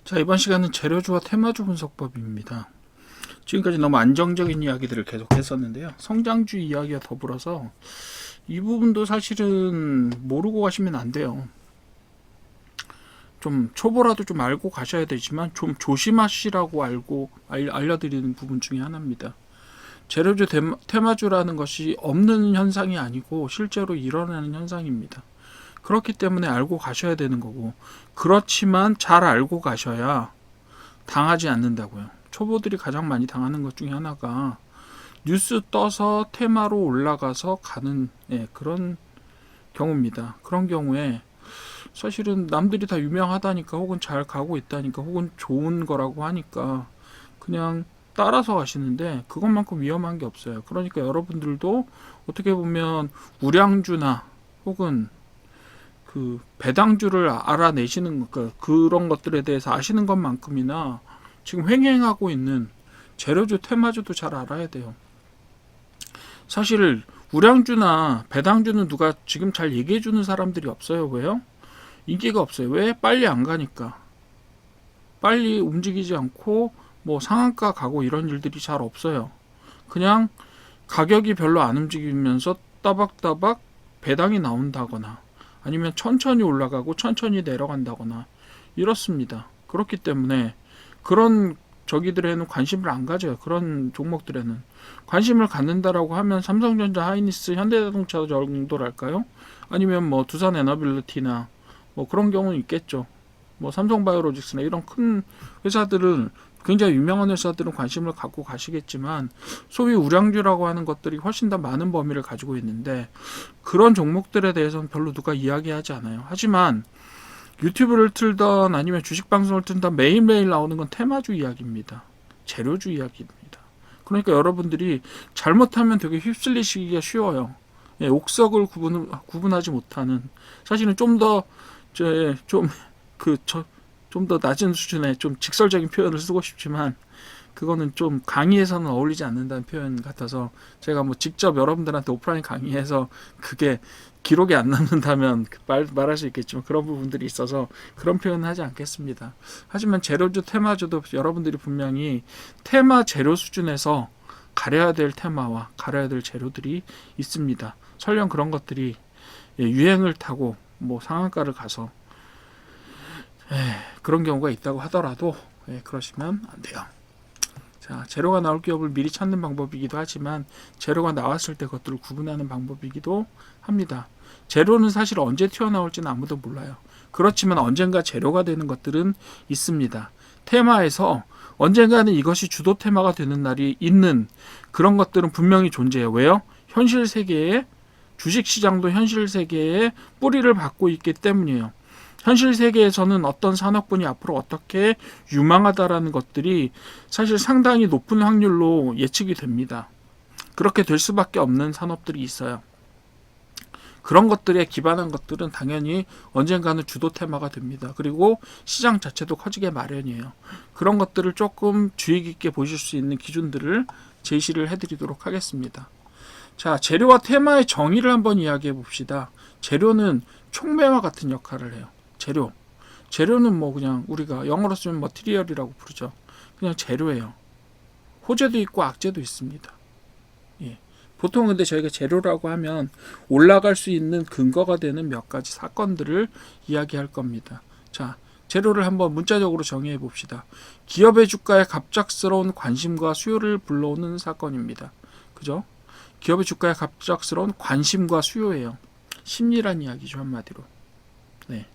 자, 이번 시간은 재료주와 테마주 분석법입니다. 지금까지 너무 안정적인 이야기들을 계속 했었는데요. 성장주 이야기와 더불어서 이 부분도 사실은 모르고 가시면 안 돼요. 좀 초보라도 좀 알고 가셔야 되지만 좀 조심하시라고 알려드리는 부분 중에 하나입니다. 재료주 테마주라는 것이 없는 현상이 아니고 실제로 일어나는 현상입니다. 그렇기 때문에 알고 가셔야 되는 거고, 그렇지만 잘 알고 가셔야 당하지 않는다고요. 초보들이 가장 많이 당하는 것 중에 하나가 뉴스 떠서 테마로 올라가서 가는 그런 경우입니다. 그런 경우에 사실은 남들이 다 유명하다니까, 혹은 잘 가고 있다니까, 혹은 좋은 거라고 하니까 그냥 따라서 가시는데 그것만큼 위험한 게 없어요. 그러니까 여러분들도 어떻게 보면 우량주나 혹은 그 배당주를 알아내시는 그런 것들에 대해서 아시는 것만큼이나 지금 횡행하고 있는 재료주, 테마주도 잘 알아야 돼요. 사실 우량주나 배당주는 누가 지금 잘 얘기해 주는 사람들이 없어요. 왜요? 인기가 없어요. 왜? 빨리 안 가니까. 빨리 움직이지 않고 뭐 상한가 가고 이런 일들이 잘 없어요. 그냥 가격이 별로 안 움직이면서 따박따박 배당이 나온다거나 아니면 천천히 올라가고 천천히 내려간다거나 이렇습니다. 그렇기 때문에 그런 저기들에는 관심을 안 가져요. 그런 종목들에는 관심을 갖는다라고 하면 삼성전자, 하이니스, 현대자동차 정도랄까요? 아니면 뭐 두산 에너빌리티나 뭐 그런 경우는 있겠죠. 뭐 삼성바이오로직스나 이런 큰 회사들은, 굉장히 유명한 회사들은 관심을 갖고 가시겠지만 소위 우량주라고 하는 것들이 훨씬 더 많은 범위를 가지고 있는데 그런 종목들에 대해서는 별로 누가 이야기하지 않아요. 하지만 유튜브를 틀던 아니면 주식 방송을 틀던 매일매일 나오는 건 테마주 이야기입니다. 재료주 이야기입니다. 그러니까 여러분들이 잘못하면 되게 휩쓸리시기가 쉬워요. 옥석을 구분하지 못하는, 사실은 좀 더 낮은 수준의 좀 직설적인 표현을 쓰고 싶지만 그거는 좀 강의에서는 어울리지 않는다는 표현 같아서 제가 뭐 직접 여러분들한테 오프라인 강의해서 그게 기록이 안 남는다면 말할 수 있겠지만 그런 부분들이 있어서 그런 표현은 하지 않겠습니다. 하지만 재료주, 테마주도 여러분들이 분명히 테마 재료 수준에서 가려야 될 테마와 가려야 될 재료들이 있습니다. 설령 그런 것들이 유행을 타고 뭐 상한가를 가서 그런 경우가 있다고 하더라도 그러시면 안 돼요. 자, 재료가 나올 기업을 미리 찾는 방법이기도 하지만 재료가 나왔을 때 그것들을 구분하는 방법이기도 합니다. 재료는 사실 언제 튀어나올지는 아무도 몰라요. 그렇지만 언젠가 재료가 되는 것들은 있습니다. 테마에서 언젠가는 이것이 주도 테마가 되는 날이 있는 그런 것들은 분명히 존재해요. 왜요? 현실 세계에, 주식시장도 현실 세계에 뿌리를 받고 있기 때문이에요. 현실 세계에서는 어떤 산업군이 앞으로 어떻게 유망하다라는 것들이 사실 상당히 높은 확률로 예측이 됩니다. 그렇게 될 수밖에 없는 산업들이 있어요. 그런 것들에 기반한 것들은 당연히 언젠가는 주도 테마가 됩니다. 그리고 시장 자체도 커지게 마련이에요. 그런 것들을 조금 주의 깊게 보실 수 있는 기준들을 제시를 해드리도록 하겠습니다. 자, 재료와 테마의 정의를 한번 이야기해 봅시다. 재료는 촉매와 같은 역할을 해요. 재료는 뭐 그냥 우리가 영어로 쓰면 머티리얼이라고 부르죠. 그냥 재료예요. 호재도 있고 악재도 있습니다. 보통 근데 저희가 재료라고 하면 올라갈 수 있는 근거가 되는 몇 가지 사건들을 이야기할 겁니다. 자, 재료를 한번 문자적으로 정의해 봅시다. 기업의 주가에 갑작스러운 관심과 수요를 불러오는 사건입니다. 그죠? 기업의 주가에 갑작스러운 관심과 수요예요. 심리란 이야기죠, 한마디로. 네.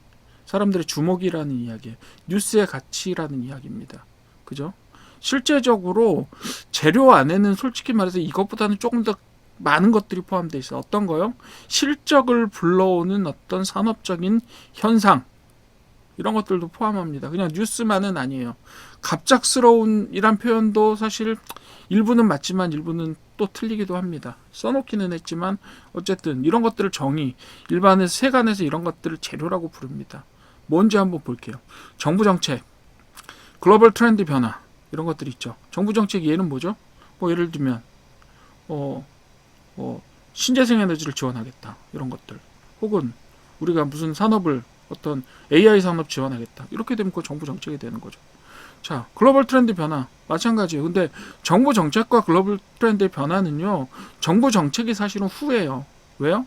사람들의 주목이라는 이야기예요. 뉴스의 가치라는 이야기입니다. 그죠? 실제적으로 재료 안에는 솔직히 말해서 이것보다는 조금 더 많은 것들이 포함되어 있어요. 어떤 거요? 실적을 불러오는 어떤 산업적인 현상, 이런 것들도 포함합니다. 그냥 뉴스만은 아니에요. 갑작스러운 이란 표현도 사실 일부는 맞지만 일부는 또 틀리기도 합니다. 써놓기는 했지만 어쨌든 이런 것들을 일반에서 세간에서 이런 것들을 재료라고 부릅니다. 뭔지 한번 볼게요. 정부 정책, 글로벌 트렌드 변화, 이런 것들이 있죠. 정부 정책 예는 뭐죠? 뭐 예를 들면 신재생 에너지를 지원하겠다, 이런 것들. 혹은 우리가 무슨 산업을 어떤 AI 산업 지원하겠다. 이렇게 되면 그 정부 정책이 되는 거죠. 자, 글로벌 트렌드 변화 마찬가지예요. 근데 정부 정책과 글로벌 트렌드의 변화는요, 정부 정책이 사실은 후예요. 왜요?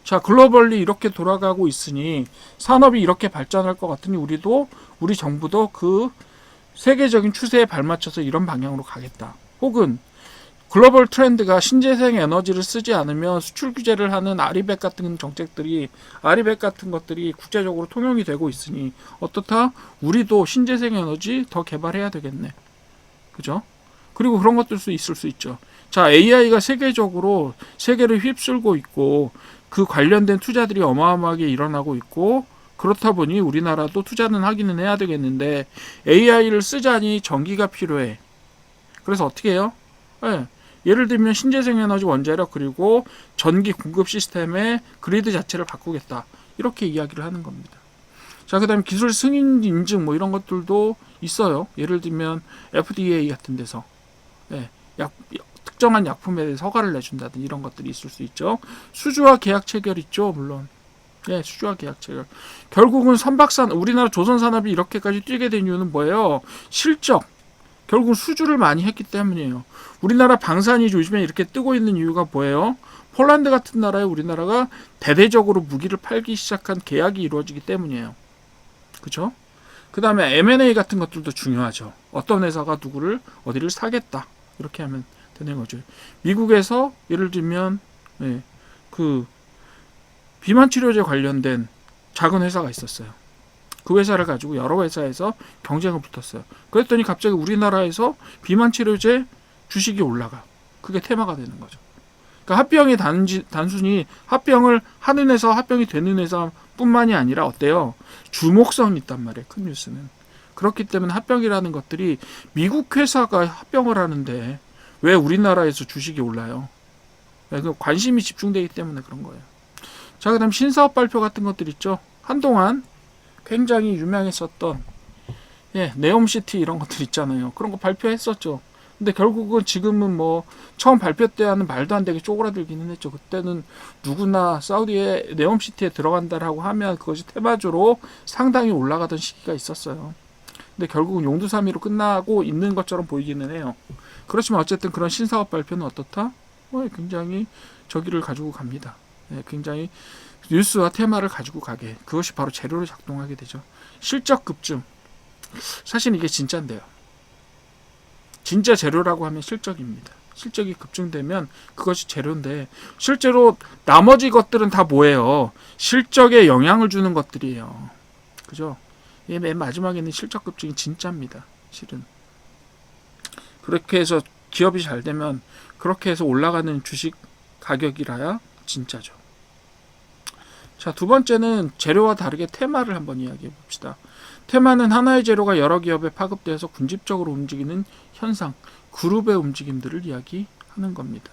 자, 글로벌리 이렇게 돌아가고 있으니 산업이 이렇게 발전할 것 같으니 우리 정부도 그 세계적인 추세에 발맞춰서 이런 방향으로 가겠다. 혹은 글로벌 트렌드가 신재생 에너지를 쓰지 않으면 수출 규제를 하는 아리백 같은 정책들이 아리백 같은 것들이 국제적으로 통용이 되고 있으니 어떻다? 우리도 신재생 에너지 더 개발해야 되겠네. 그죠? 그리고 그런 것들도 있을 수 있죠. 자, AI가 세계적으로 세계를 휩쓸고 있고 그 관련된 투자들이 어마어마하게 일어나고 있고 그렇다 보니 우리나라도 투자는 하기는 해야 되겠는데 AI를 쓰자니 전기가 필요해. 그래서 어떻게 해요? 네. 예를 들면 신재생에너지 원자력 그리고 전기 공급 시스템의 그리드 자체를 바꾸겠다. 이렇게 이야기를 하는 겁니다. 자, 그 다음에 기술 승인 인증 뭐 이런 것들도 있어요. 예를 들면 FDA 같은 데서 특정한 약품에 대해서 허가를 내준다든지 이런 것들이 있을 수 있죠. 수주와 계약 체결 있죠. 물론. 수주와 계약 체결. 결국은 우리나라 조선산업이 이렇게까지 뛰게 된 이유는 뭐예요? 실적. 결국 수주를 많이 했기 때문이에요. 우리나라 방산이 요즘에 이렇게 뜨고 있는 이유가 뭐예요? 폴란드 같은 나라에 우리나라가 대대적으로 무기를 팔기 시작한 계약이 이루어지기 때문이에요. 그죠? 그 다음에 M&A 같은 것들도 중요하죠. 어떤 회사가 누구를 어디를 사겠다. 이렇게 하면 되는 거죠. 미국에서 예를 들면 그 비만 치료제 관련된 작은 회사가 있었어요. 그 회사를 가지고 여러 회사에서 경쟁을 붙었어요. 그랬더니 갑자기 우리나라에서 비만 치료제 주식이 올라가. 그게 테마가 되는 거죠. 그러니까 합병이 단순히 합병을 하는 회사, 합병이 되는 회사뿐만이 아니라 어때요? 주목성이 있단 말이에요. 큰 뉴스는. 그렇기 때문에 합병이라는 것들이 미국 회사가 합병을 하는데 왜 우리나라에서 주식이 올라요? 관심이 집중되기 때문에 그런 거예요. 자, 그 다음 신사업 발표 같은 것들 있죠. 한동안 굉장히 유명했었던 네옴시티 이런 것들 있잖아요. 그런 거 발표했었죠. 근데 결국은 지금은 뭐 처음 발표 때와는 말도 안 되게 쪼그라들기는 했죠. 그때는 누구나 사우디에 네옴시티에 들어간다라고 하면 그것이 테마주로 상당히 올라가던 시기가 있었어요. 근데 결국은 용두사미로 끝나고 있는 것처럼 보이기는 해요. 그렇지만 어쨌든 그런 신사업 발표는 어떻다? 굉장히 저기를 가지고 갑니다. 굉장히 뉴스와 테마를 가지고 가게. 그것이 바로 재료로 작동하게 되죠. 실적 급증. 사실 이게 진짜인데요. 진짜 재료라고 하면 실적입니다. 실적이 급증되면 그것이 재료인데 실제로 나머지 것들은 다 뭐예요? 실적에 영향을 주는 것들이에요. 그죠? 맨 마지막에 있는 실적 급증이 진짜입니다. 실은. 그렇게 해서 기업이 잘 되면 그렇게 해서 올라가는 주식 가격이라야 진짜죠. 자, 두 번째는 재료와 다르게 테마를 한번 이야기해 봅시다. 테마는 하나의 재료가 여러 기업에 파급돼서 군집적으로 움직이는 현상, 그룹의 움직임들을 이야기하는 겁니다.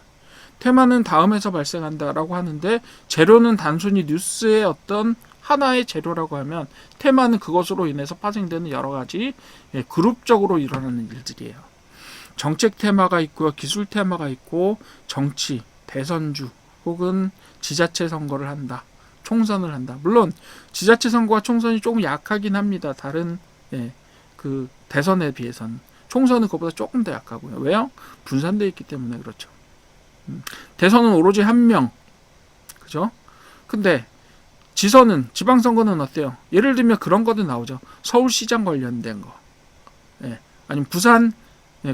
테마는 다음에서 발생한다라고 하는데 재료는 단순히 뉴스의 어떤 하나의 재료라고 하면 테마는 그것으로 인해서 파생되는 여러 가지 그룹적으로 일어나는 일들이에요. 정책 테마가 있고요. 기술 테마가 있고 정치, 대선주 혹은 지자체 선거를 한다. 총선을 한다. 물론 지자체 선거와 총선이 조금 약하긴 합니다. 다른 그 대선에 비해서는. 총선은 그것보다 조금 더 약하고요. 왜요? 분산되어 있기 때문에 그렇죠. 대선은 오로지 한 명. 그죠? 근데 지방선거는 어때요? 예를 들면 그런 것도 나오죠. 서울시장 관련된 거. 아니면 부산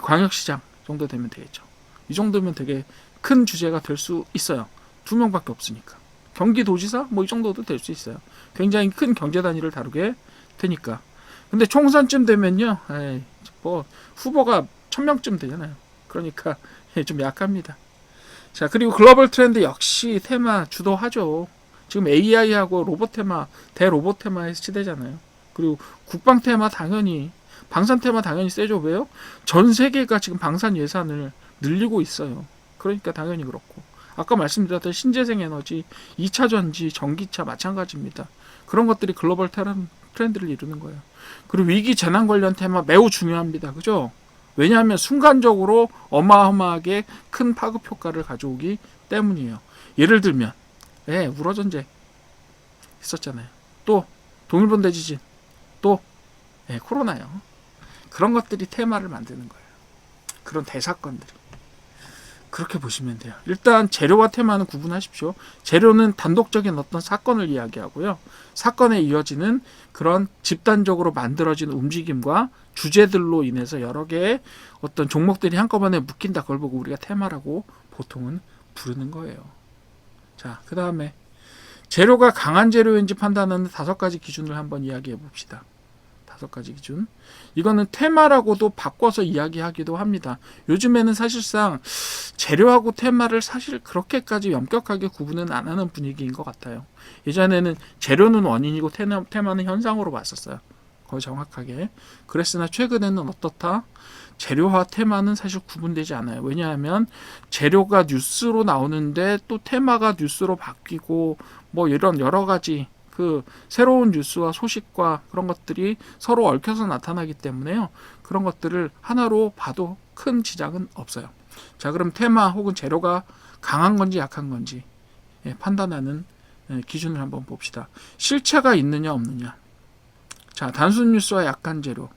광역시장 정도 되면 되겠죠. 이 정도면 되게 큰 주제가 될 수 있어요. 2명밖에 없으니까. 경기도지사 뭐 이 정도도 될 수 있어요. 굉장히 큰 경제 단위를 다루게 되니까. 근데 총선쯤 되면요, 뭐 후보가 1000명쯤 되잖아요. 그러니까 좀 약합니다. 자, 그리고 글로벌 트렌드 역시 테마 주도하죠. 지금 AI하고 로봇 테마, 대로봇 테마의 시대잖아요. 그리고 국방 테마 당연히, 방산 테마 당연히 세죠. 왜요? 전 세계가 지금 방산 예산을 늘리고 있어요. 그러니까 당연히 그렇고. 아까 말씀드렸던 신재생 에너지, 2차 전지, 전기차 마찬가지입니다. 그런 것들이 글로벌 트렌드를 이루는 거예요. 그리고 위기 재난 관련 테마 매우 중요합니다. 그죠? 왜냐하면 순간적으로 어마어마하게 큰 파급 효과를 가져오기 때문이에요. 예를 들면 우라전쟁 있었잖아요. 또 동일본 대지진, 또 코로나요. 그런 것들이 테마를 만드는 거예요. 그런 대사건들이. 그렇게 보시면 돼요. 일단 재료와 테마는 구분하십시오. 재료는 단독적인 어떤 사건을 이야기하고요. 사건에 이어지는 그런 집단적으로 만들어진 움직임과 주제들로 인해서 여러 개의 어떤 종목들이 한꺼번에 묶인다. 그걸 보고 우리가 테마라고 보통은 부르는 거예요. 자, 그 다음에 재료가 강한 재료인지 판단하는 5가지 기준을 한번 이야기해 봅시다. 5가지 기준. 이거는 테마라고도 바꿔서 이야기하기도 합니다. 요즘에는 사실상 재료하고 테마를 사실 그렇게까지 엄격하게 구분은 안 하는 분위기인 것 같아요. 예전에는 재료는 원인이고 테마는 현상으로 봤었어요. 거의 정확하게. 그랬으나 최근에는 어떻다? 재료와 테마는 사실 구분되지 않아요. 왜냐하면 재료가 뉴스로 나오는데 또 테마가 뉴스로 바뀌고 뭐 이런 여러 가지 그 새로운 뉴스와 소식과 그런 것들이 서로 얽혀서 나타나기 때문에요. 그런 것들을 하나로 봐도 큰 지장은 없어요. 자, 그럼 테마 혹은 재료가 강한 건지 약한 건지 판단하는 기준을 한번 봅시다. 실체가 있느냐 없느냐. 자, 단순 뉴스와 약한 재료.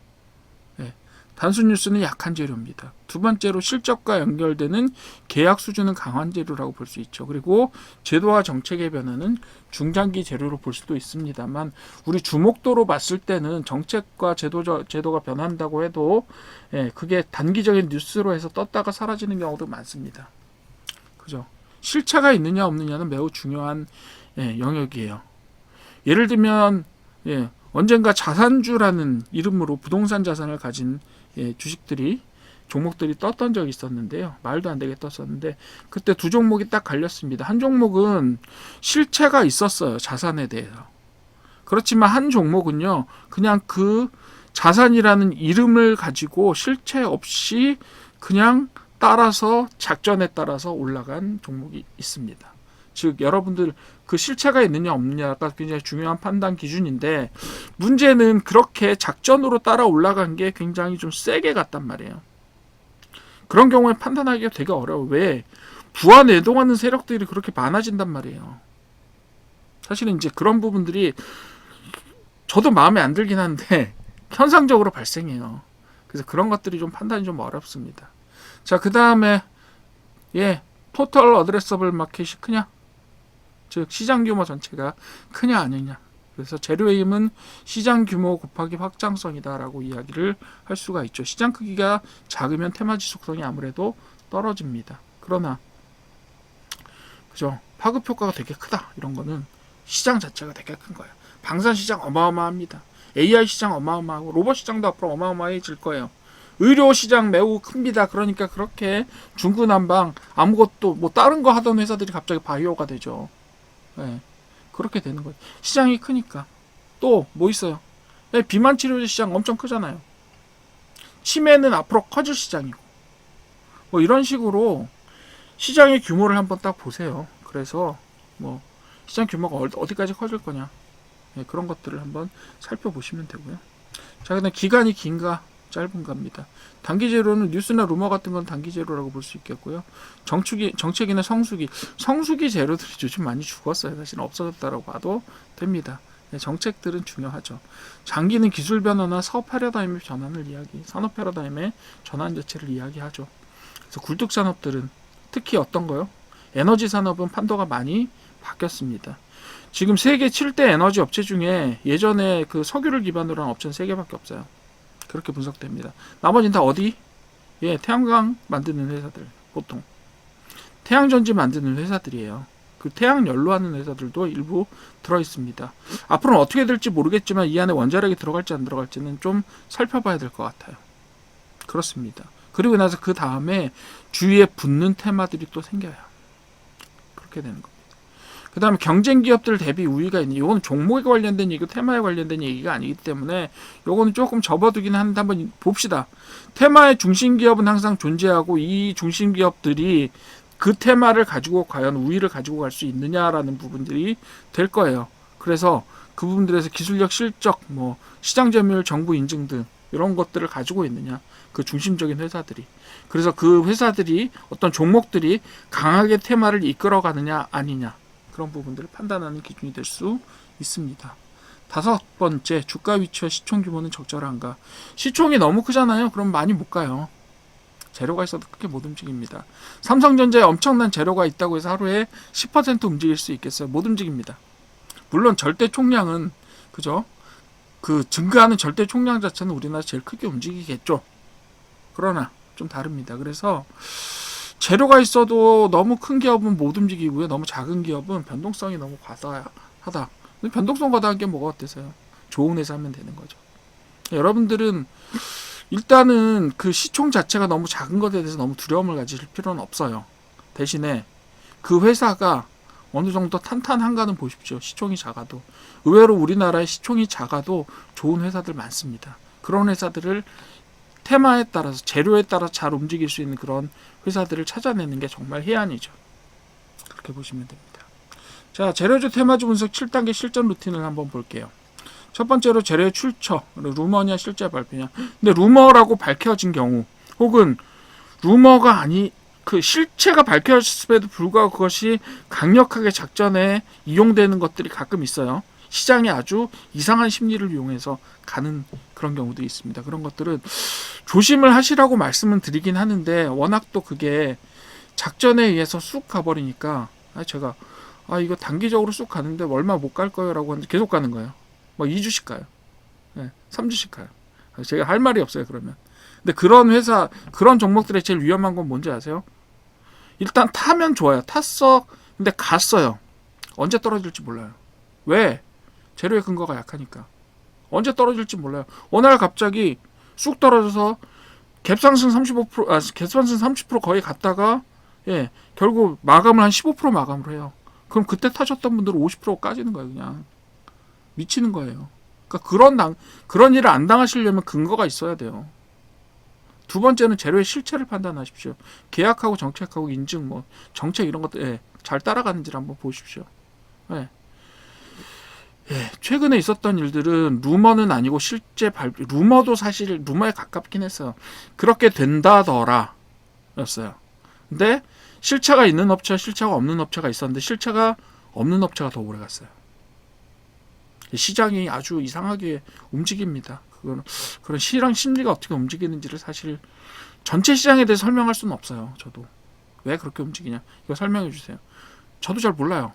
단순 뉴스는 약한 재료입니다. 두 번째로 실적과 연결되는 계약 수준은 강한 재료라고 볼 수 있죠. 그리고 제도와 정책의 변화는 중장기 재료로 볼 수도 있습니다만 우리 주목도로 봤을 때는 정책과 제도가 변한다고 해도 그게 단기적인 뉴스로 해서 떴다가 사라지는 경우도 많습니다. 그죠? 실체가 있느냐 없느냐는 매우 중요한 영역이에요. 예를 들면 언젠가 자산주라는 이름으로 부동산 자산을 가진 주식들이 종목들이 떴던 적이 있었는데요. 말도 안 되게 떴었는데 그때 두 종목이 딱 갈렸습니다. 한 종목은 실체가 있었어요. 자산에 대해서. 그렇지만 한 종목은요. 그냥 그 자산이라는 이름을 가지고 실체 없이 그냥 따라서 작전에 따라서 올라간 종목이 있습니다. 즉 여러분들 그 실체가 있느냐 없느냐가 굉장히 중요한 판단 기준인데 문제는 그렇게 작전으로 따라 올라간 게 굉장히 좀 세게 갔단 말이에요. 그런 경우에 판단하기가 되게 어려워. 왜? 부하 내동하는 세력들이 그렇게 많아진단 말이에요. 사실은 이제 그런 부분들이 저도 마음에 안 들긴 한데 현상적으로 발생해요. 그래서 그런 것들이 좀 판단이 좀 어렵습니다. 자, 그 다음에 토탈 어드레서블 마켓이 크냐? 즉 시장 규모 전체가 크냐 아니냐. 그래서 재료의 힘은 시장 규모 곱하기 확장성이다라고 이야기를 할 수가 있죠. 시장 크기가 작으면 테마 지속성이 아무래도 떨어집니다. 그러나 그죠? 파급 효과가 되게 크다. 이런 거는 시장 자체가 되게 큰 거예요. 방산 시장 어마어마합니다. AI 시장 어마어마하고 로봇 시장도 앞으로 어마어마해질 거예요. 의료 시장 매우 큽니다. 그러니까 그렇게 중구난방 아무것도 뭐 다른 거 하던 회사들이 갑자기 바이오가 되죠. 그렇게 되는 거예요. 시장이 크니까. 또 뭐 있어요? 비만 치료제 시장 엄청 크잖아요. 치매는 앞으로 커질 시장이고. 뭐 이런 식으로 시장의 규모를 한번 딱 보세요. 그래서 뭐 시장 규모가 어디까지 커질 거냐. 그런 것들을 한번 살펴보시면 되고요. 자, 그다음 기간이 긴가 짧은가입니다. 단기 재료는 뉴스나 루머 같은 건 단기 재료라고 볼 수 있겠고요. 정책이나 성수기 재료들이 요즘 많이 죽었어요. 사실 없어졌다라고 봐도 됩니다. 정책들은 중요하죠. 장기는 기술 변화나 사업 패러다임의 전환을 산업 패러다임의 전환 자체를 이야기하죠. 그래서 굴뚝 산업들은 특히 어떤 거요? 에너지 산업은 판도가 많이 바뀌었습니다. 지금 세계 7대 에너지 업체 중에 예전에 그 석유를 기반으로 한 업체는 3개밖에 없어요. 그렇게 분석됩니다. 나머지는 다 어디? 태양광 만드는 회사들. 보통 태양전지 만드는 회사들이에요. 그 태양열로 하는 회사들도 일부 들어있습니다. 앞으로는 어떻게 될지 모르겠지만 이 안에 원자력이 들어갈지 안 들어갈지는 좀 살펴봐야 될 것 같아요. 그렇습니다. 그리고 나서 그 다음에 주위에 붙는 테마들이 또 생겨요. 그렇게 되는 겁니다. 그 다음에 경쟁 기업들 대비 우위가 있는, 이거는 종목에 관련된 얘기고 테마에 관련된 얘기가 아니기 때문에 이거는 조금 접어두긴 하는데 한번 봅시다. 테마의 중심 기업은 항상 존재하고 이 중심 기업들이 그 테마를 가지고 과연 우위를 가지고 갈 수 있느냐라는 부분들이 될 거예요. 그래서 그 부분들에서 기술력, 실적, 뭐 시장 점유율, 정부 인증 등 이런 것들을 가지고 있느냐, 그 중심적인 회사들이. 그래서 그 회사들이 어떤 종목들이 강하게 테마를 이끌어가느냐 아니냐, 그런 부분들을 판단하는 기준이 될 수 있습니다. 다섯 번째, 주가 위치와 시총 규모는 적절한가. 시총이 너무 크잖아요. 그럼 많이 못 가요. 재료가 있어도 크게 못 움직입니다. 삼성전자에 엄청난 재료가 있다고 해서 하루에 10% 움직일 수 있겠어요? 못 움직입니다. 물론 절대 총량은, 그죠? 그 증가하는 절대 총량 자체는 우리나라 제일 크게 움직이겠죠. 그러나 좀 다릅니다. 그래서 재료가 있어도 너무 큰 기업은 못 움직이고요. 너무 작은 기업은 변동성이 너무 과다하다. 근데 변동성 과다한 게 뭐가 어때서요? 좋은 회사 하면 되는 거죠. 여러분들은 일단은 그 시총 자체가 너무 작은 것에 대해서 너무 두려움을 가질 필요는 없어요. 대신에 그 회사가 어느 정도 탄탄한가는 보십시오. 시총이 작아도. 의외로 우리나라의 시총이 작아도 좋은 회사들 많습니다. 그런 회사들을 테마에 따라서, 재료에 따라 잘 움직일 수 있는 그런 회사들을 찾아내는 게 정말 해안이죠. 그렇게 보시면 됩니다. 자, 재료주 테마주 분석 7단계 실전 루틴을 한번 볼게요. 첫 번째로 재료의 출처, 루머냐 실제 발표냐. 근데 루머라고 밝혀진 경우, 혹은 루머가 그 실체가 밝혀졌음에도 불구하고 그것이 강력하게 작전에 이용되는 것들이 가끔 있어요. 시장에 아주 이상한 심리를 이용해서 가는 그런 경우도 있습니다. 그런 것들은 조심을 하시라고 말씀은 드리긴 하는데, 워낙 또 그게 작전에 의해서 쑥 가버리니까, 제가 이거 단기적으로 쑥 가는데 얼마 못 갈 거예요 라고 하는데 계속 가는 거예요. 뭐 2주씩 가요. 네, 3주씩 가요. 제가 할 말이 없어요, 그러면. 근데 그런 회사, 그런 종목들의 제일 위험한 건 뭔지 아세요? 일단 타면 좋아요. 탔어. 근데 갔어요. 언제 떨어질지 몰라요. 왜? 재료의 근거가 약하니까. 언제 떨어질지 몰라요. 어느 날 갑자기 쑥 떨어져서 갭상승 35%, 갭상승 30% 거의 갔다가, 결국 마감을 한 15% 마감을 해요. 그럼 그때 타셨던 분들은 50% 까지는 거예요, 그냥. 미치는 거예요. 그러니까 그런 일을 안 당하시려면 근거가 있어야 돼요. 두 번째는 재료의 실체를 판단하십시오. 계약하고 정책하고 인증, 정책 이런 것들, 잘 따라가는지를 한번 보십시오. 최근에 있었던 일들은 루머는 아니고 실제 루머도 사실 루머에 가깝긴 했어요. 그렇게 된다더라 였어요. 근데 실체가 있는 업체와 실체가 없는 업체가 있었는데, 실체가 없는 업체가 더 오래 갔어요. 시장이 아주 이상하게 움직입니다. 그런 시장 심리가 어떻게 움직이는지를 사실 전체 시장에 대해서 설명할 수는 없어요. 저도 왜 그렇게 움직이냐, 이거 설명해 주세요. 저도 잘 몰라요.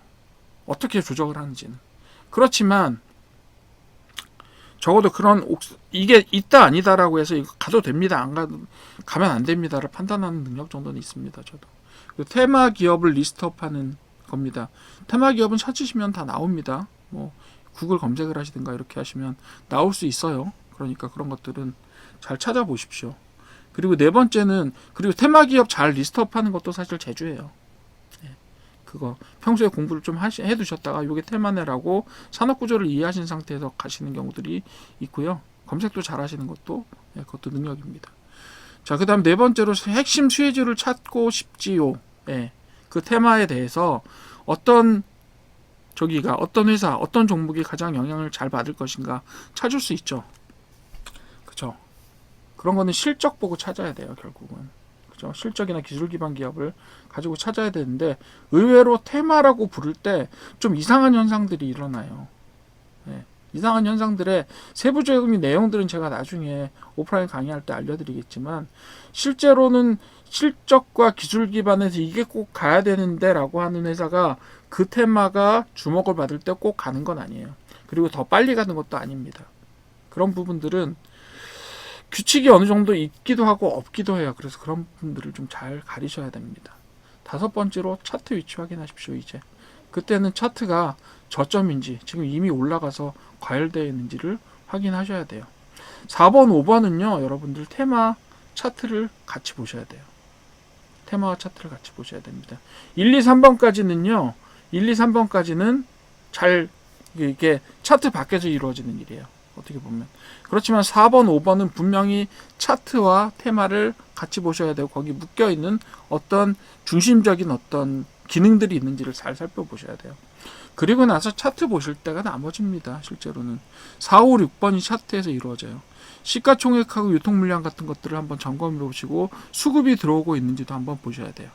어떻게 조정을 하는지는. 그렇지만 적어도 이게 있다 아니다라고 해서 이거 가도 됩니다, 가면 안 됩니다를 판단하는 능력 정도는 있습니다. 저도. 테마 기업을 리스트업하는 겁니다. 테마 기업은 찾으시면 다 나옵니다. 구글 검색을 하시든가 이렇게 하시면 나올 수 있어요. 그러니까 그런 것들은 잘 찾아보십시오. 그리고 네 번째는, 그리고 테마 기업 잘 리스트업하는 것도 사실 재주예요. 그거 평소에 공부를 좀 해두셨다가 이게 테마네라고 산업구조를 이해하신 상태에서 가시는 경우들이 있고요. 검색도 잘 하시는 것도, 그것도 능력입니다. 자, 그 다음 네 번째로 핵심 수혜주를 찾고 싶지요. 그 테마에 대해서 어떤 회사, 어떤 종목이 가장 영향을 잘 받을 것인가 찾을 수 있죠. 그죠? 그런 거는 실적 보고 찾아야 돼요, 결국은. 그죠? 실적이나 기술 기반 기업을 가지고 찾아야 되는데, 의외로 테마라고 부를 때 좀 이상한 현상들이 일어나요. 이상한 현상들의 세부적인 내용들은 제가 나중에 오프라인 강의할 때 알려드리겠지만, 실제로는 실적과 기술 기반에서 이게 꼭 가야 되는데 라고 하는 회사가 그 테마가 주목을 받을 때 꼭 가는 건 아니에요. 그리고 더 빨리 가는 것도 아닙니다. 그런 부분들은 규칙이 어느 정도 있기도 하고 없기도 해요. 그래서 그런 부분들을 좀 잘 가리셔야 됩니다. 다섯 번째로 차트 위치 확인하십시오. 이제 그때는 차트가 저점인지 지금 이미 올라가서 과열되어 있는지를 확인하셔야 돼요. 4번, 5번은요, 여러분들 테마 차트를 같이 보셔야 돼요. 테마와 차트를 같이 보셔야 됩니다. 1, 2, 3번까지는요, 1, 2, 3번까지는 잘 이게 차트 밖에서 이루어지는 일이에요. 어떻게 보면. 그렇지만 4번, 5번은 분명히 차트와 테마를 같이 보셔야 되고, 거기 묶여있는 어떤 중심적인 어떤 기능들이 있는지를 잘 살펴보셔야 돼요. 그리고 나서 차트 보실 때가 나머지입니다. 실제로는 4, 5, 6번이 차트에서 이루어져요. 시가총액하고 유통물량 같은 것들을 한번 점검해 보시고, 수급이 들어오고 있는지도 한번 보셔야 돼요.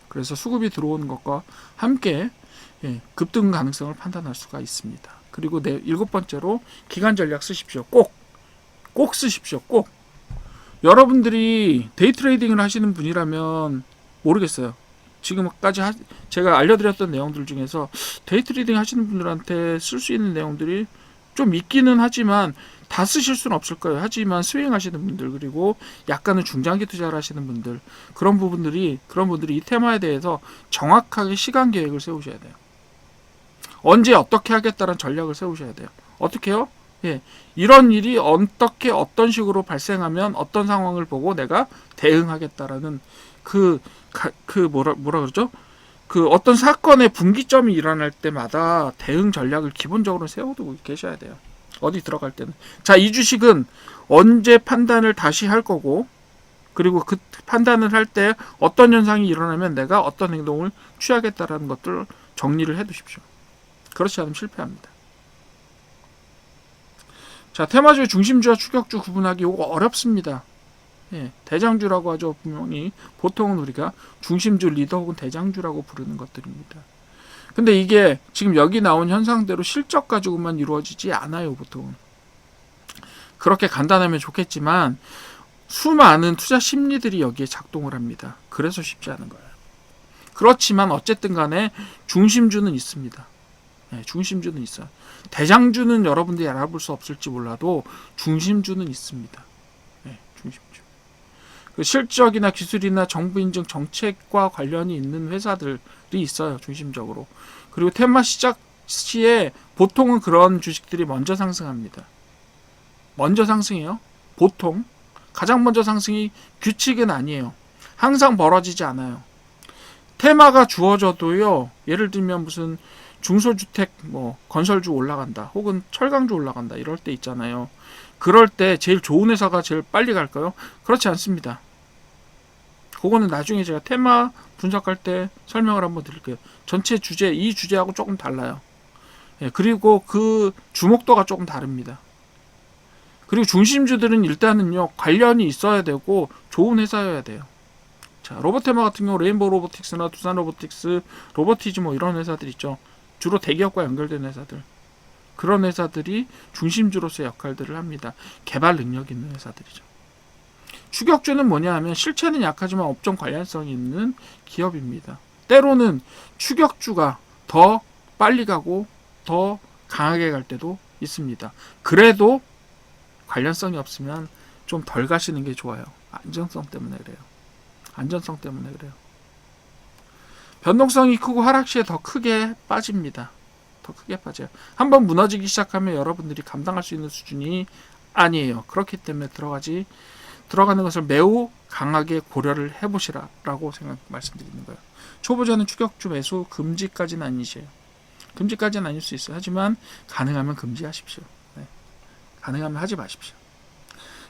그래서 수급이 들어오는 것과 함께 급등 가능성을 판단할 수가 있습니다. 그리고 일곱 번째로 기간 전략 쓰십시오. 꼭 쓰십시오. 꼭. 여러분들이 데이 트레이딩을 하시는 분이라면 모르겠어요. 지금까지 제가 알려드렸던 내용들 중에서 데이 트레이딩 하시는 분들한테 쓸 수 있는 내용들이 좀 있기는 하지만 다 쓰실 수는 없을 거예요. 하지만 스윙 하시는 분들, 그리고 약간은 중장기 투자를 하시는 분들, 그런 분들이 이 테마에 대해서 정확하게 시간 계획을 세우셔야 돼요. 언제 어떻게 하겠다는 전략을 세우셔야 돼요. 어떻게 해요? 예, 이런 일이 어떻게 어떤 식으로 발생하면 어떤 상황을 보고 내가 대응하겠다라는 뭐라 그러죠? 그 어떤 사건의 분기점이 일어날 때마다 대응 전략을 기본적으로 세워두고 계셔야 돼요. 어디 들어갈 때는. 자, 이 주식은 언제 판단을 다시 할 거고, 그리고 그 판단을 할 때 어떤 현상이 일어나면 내가 어떤 행동을 취하겠다라는 것들을 정리를 해 두십시오. 그렇지 않으면 실패합니다. 자, 테마주의 중심주와 추격주 구분하기 이거 어렵습니다. 예, 대장주라고 하죠. 분명히 보통은 우리가 중심주, 리더 혹은 대장주라고 부르는 것들입니다. 근데 이게 지금 여기 나온 현상대로 실적 가지고만 이루어지지 않아요. 보통은. 그렇게 간단하면 좋겠지만 수많은 투자 심리들이 여기에 작동을 합니다. 그래서 쉽지 않은 거예요. 그렇지만 어쨌든 간에 중심주는 있습니다. 네, 중심주는 있어요. 대장주는 여러분들이 알아볼 수 없을지 몰라도 중심주는 있습니다. 네, 중심주. 그 실적이나 기술이나 정부 인증 정책과 관련이 있는 회사들이 있어요. 중심적으로. 그리고 테마 시작 시에 보통은 그런 주식들이 먼저 상승합니다. 먼저 상승해요. 보통. 가장 먼저 상승이 규칙은 아니에요. 항상 벌어지지 않아요. 테마가 주어져도요. 예를 들면 무슨 중소주택 건설주 올라간다. 혹은 철강주 올라간다. 이럴 때 있잖아요. 그럴 때 제일 좋은 회사가 제일 빨리 갈까요? 그렇지 않습니다. 그거는 나중에 제가 테마 분석할 때 설명을 한번 드릴게요. 전체 주제, 이 주제하고 조금 달라요. 예, 그리고 그 주목도가 조금 다릅니다. 그리고 중심주들은 일단은요, 관련이 있어야 되고 좋은 회사여야 돼요. 자, 로봇테마 같은 경우 레인보우 로보틱스나 두산 로보틱스, 로보티즈 이런 회사들 있죠. 주로 대기업과 연결된 회사들. 그런 회사들이 중심주로서의 역할들을 합니다. 개발 능력 있는 회사들이죠. 추격주는 뭐냐 하면 실체는 약하지만 업종 관련성이 있는 기업입니다. 때로는 추격주가 더 빨리 가고 더 강하게 갈 때도 있습니다. 그래도 관련성이 없으면 좀 덜 가시는 게 좋아요. 안정성 때문에 그래요. 안전성 때문에 그래요. 변동성이 크고 하락 시에 더 크게 빠집니다. 더 크게 빠져요. 한번 무너지기 시작하면 여러분들이 감당할 수 있는 수준이 아니에요. 그렇기 때문에 들어가는 것을 매우 강하게 고려를 해보시라라고 말씀드리는 거예요. 초보자는 추격주 매수 금지까지는 아니세요. 금지까지는 아닐 수 있어요. 하지만 가능하면 금지하십시오. 네. 가능하면 하지 마십시오.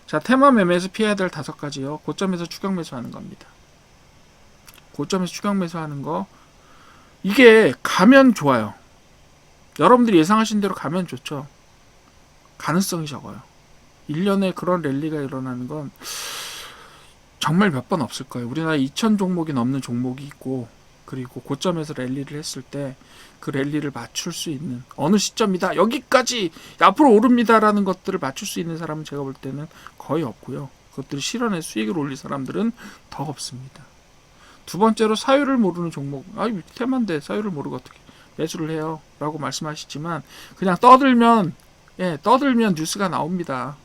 자, 테마 매매에서 피해야 될 5가지요. 고점에서 추격 매수하는 겁니다. 고점에서 추격 매수하는 거, 이게 가면 좋아요. 여러분들이 예상하신 대로 가면 좋죠. 가능성이 적어요. 1년에 그런 랠리가 일어나는 건 정말 몇 번 없을 거예요. 우리나라 2,000 종목이 넘는 종목이 있고, 그리고 고점에서 랠리를 했을 때 그 랠리를 맞출 수 있는 어느 시점이다, 여기까지 앞으로 오릅니다라는 것들을 맞출 수 있는 사람은 제가 볼 때는 거의 없고요. 그것들을 실현해 수익을 올릴 사람들은 더 없습니다. 두 번째로 사유를 모르는 종목, 테마인데 사유를 모르고 어떻게 매수를 해요? 라고 말씀하시지만 그냥 떠들면 뉴스가 나옵니다.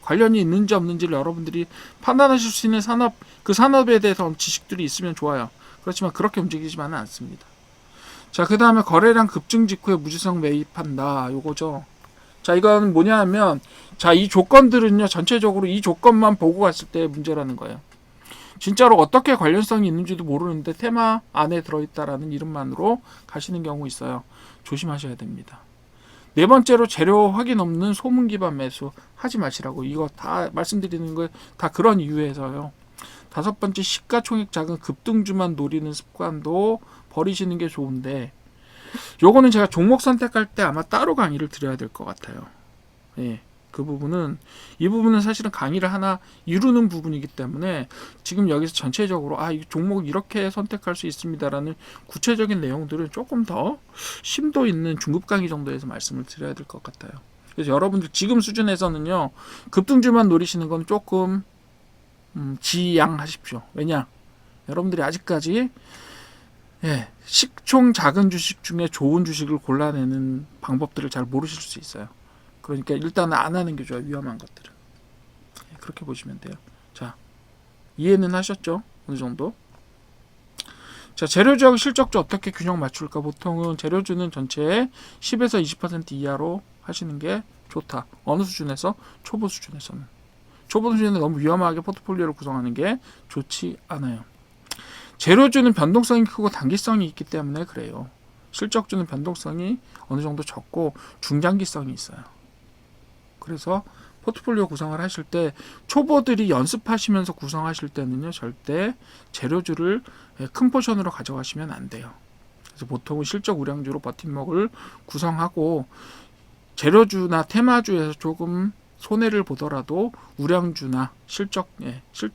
관련이 있는지 없는지를 여러분들이 판단하실 수 있는 그 산업에 대해서 지식들이 있으면 좋아요. 그렇지만 그렇게 움직이지만은 않습니다. 자, 그 다음에 거래량 급증 직후에 무지성 매입한다. 요거죠. 자, 이건 뭐냐 하면, 자, 이 조건들은요, 전체적으로 이 조건만 보고 갔을 때의 문제라는 거예요. 진짜로 어떻게 관련성이 있는지도 모르는데 테마 안에 들어있다라는 이름만으로 가시는 경우 있어요. 조심하셔야 됩니다. 네 번째로 재료 확인 없는 소문 기반 매수 하지 마시라고. 이거 다 말씀드리는 거 다 그런 이유에서요. 5번째, 시가총액 작은 급등주만 노리는 습관도 버리시는 게 좋은데, 요거는 제가 종목 선택할 때 아마 따로 강의를 드려야 될 것 같아요. 예, 그 부분은 이 부분은 사실은 강의를 하나 이루는 부분이기 때문에 지금 여기서 전체적으로 이 종목을 이렇게 선택할 수 있습니다라는 구체적인 내용들은 조금 더 심도 있는 중급 강의 정도에서 말씀을 드려야 될 것 같아요. 그래서 여러분들 지금 수준에서는요, 급등주만 노리시는 건 조금 지양하십시오. 왜냐? 여러분들이 아직까지 식총 작은 주식 중에 좋은 주식을 골라내는 방법들을 잘 모르실 수 있어요. 그러니까 일단은 안 하는 게 좋아요. 위험한 것들은. 그렇게 보시면 돼요. 자, 이해는 하셨죠? 어느 정도? 자, 재료주하고 실적주 어떻게 균형 맞출까? 보통은 재료주는 전체의 10에서 20% 이하로 하시는 게 좋다. 어느 수준에서? 초보 수준에서는. 초보 수준에 너무 위험하게 포트폴리오를 구성하는 게 좋지 않아요. 재료주는 변동성이 크고 단기성이 있기 때문에 그래요. 실적주는 변동성이 어느 정도 적고 중장기성이 있어요. 그래서 포트폴리오 구성을 하실 때 초보들이 연습하시면서 구성하실 때는요, 절대 재료주를 큰 포션으로 가져가시면 안 돼요. 그래서 보통은 실적 우량주로 버팀목을 구성하고 재료주나 테마주에서 조금 손해를 보더라도 우량주나 실적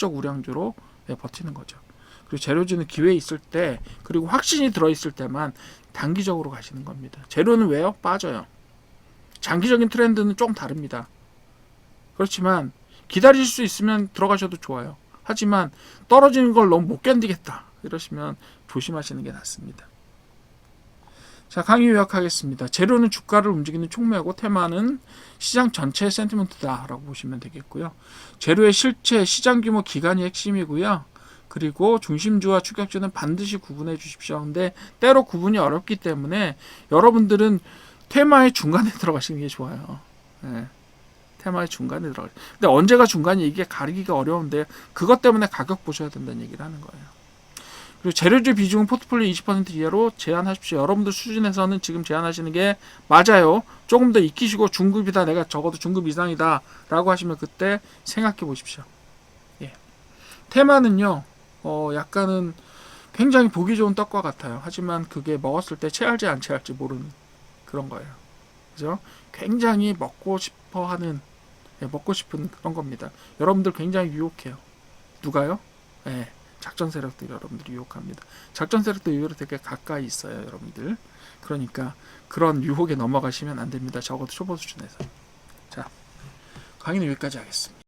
우량주로 버티는 거죠. 그리고 재료주는 기회 있을 때, 그리고 확신이 들어있을 때만 단기적으로 가시는 겁니다. 재료는 왜요? 빠져요. 장기적인 트렌드는 조금 다릅니다. 그렇지만 기다릴 수 있으면 들어가셔도 좋아요. 하지만 떨어지는 걸 너무 못 견디겠다 이러시면 조심하시는 게 낫습니다. 자, 강의 요약하겠습니다. 재료는 주가를 움직이는 촉매고 테마는 시장 전체의 센티먼트다라고 보시면 되겠고요. 재료의 실체, 시장 규모, 기간이 핵심이고요. 그리고 중심주와 추격주는 반드시 구분해 주십시오. 근데 때로 구분이 어렵기 때문에 여러분들은 테마의 중간에 들어가시는 게 좋아요. 테마의 중간에 들어가. 근데 언제가 중간이 이게 가리기가 어려운데 그것 때문에 가격 보셔야 된다는 얘기를 하는 거예요. 그리고 재료주 비중은 포트폴리오 20% 이하로 제한하십시오. 여러분들 수준에서는 지금 제한하시는 게 맞아요. 조금 더 익히시고 중급이다, 내가 적어도 중급 이상이다 라고 하시면 그때 생각해 보십시오. 테마는요, 약간은 굉장히 보기 좋은 떡과 같아요. 하지만 그게 먹었을 때 체할지 안 체할지 모르는 그런 거예요. 그죠? 굉장히 먹고 싶은 그런 겁니다. 여러분들 굉장히 유혹해요. 누가요? 작전 세력들이 여러분들이 유혹합니다. 작전 세력도 의외로 되게 가까이 있어요, 여러분들. 그러니까 그런 유혹에 넘어가시면 안 됩니다. 적어도 초보 수준에서. 자, 강의는 여기까지 하겠습니다.